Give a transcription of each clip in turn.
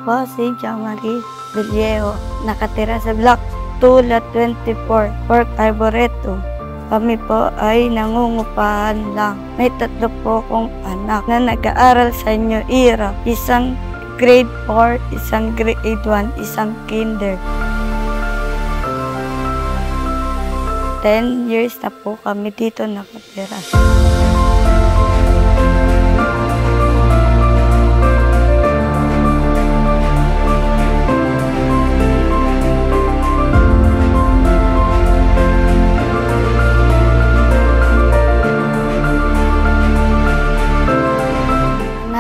po si Jamari Villejo, nakatira sa Block 2, Lot 24, Port Arboretum. Kami po ay nangungupahan lang. May 3 po kong anak na nag-aaral sa New Era. Isang grade 4, isang grade 1, isang kinder. 10 years na po kami dito nakatira.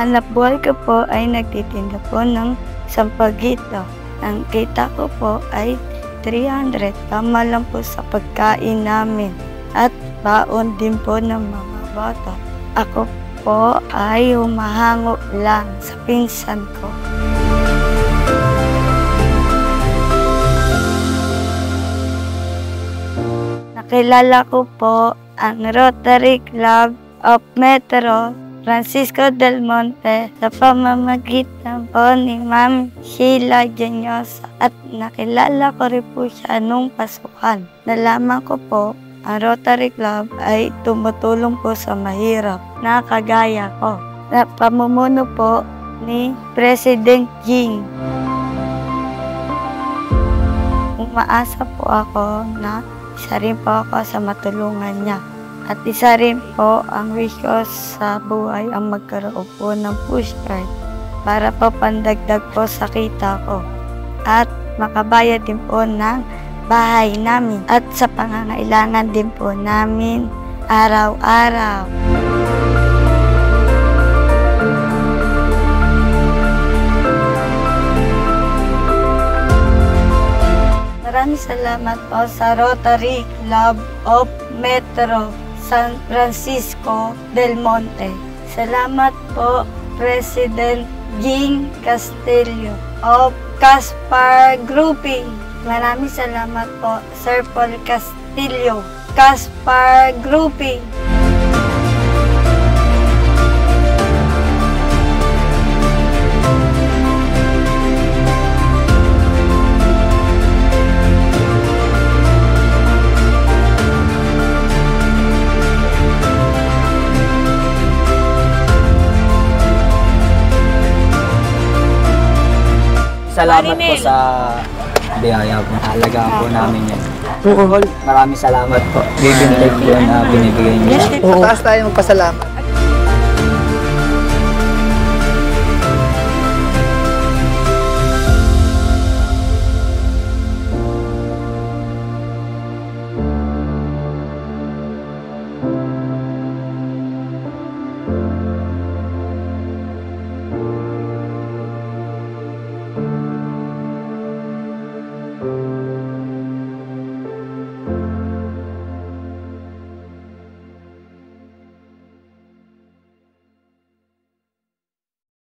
Hanap buhay ko po ay nagtitinda po ng sampagita. Ang kita ko po ay 300. Tama lang po sa pagkain namin at baon din po ng mga bata. Ako po ay humahango lang sa pinsan ko. Nakilala ko po ang Rotary Club of Metro Francisco del Monte sa pamamagitan po ni Ma'am Sheila Genyosa at nakilala ko rin po siya nung pasukan. Nalaman ko po ang Rotary Club ay tumutulong po sa mahirap na kagaya ko. Na pamumuno po ni President Ging. Umaasa po ako na isa rin po ako sa matulungan niya. At isa rin po ang wish ko sa buhay ang magkaroon po ng pushcart para po pandagdag po sa kita ko at makabayad din po ng bahay namin at sa pangangailangan din po namin araw-araw. Maraming salamat po sa Rotary Club of Metro San Francisco del Monte. Salamat po, President Ging Castillo of Caspar Grouping. Maraming salamat po, Sir Paul Castillo, Caspar Grouping. Salamat po sa biyaya po. Alagaan po namin yan. Maraming salamat po. Bibintay po na binibigay niyo. Taas tayo magpasalamat.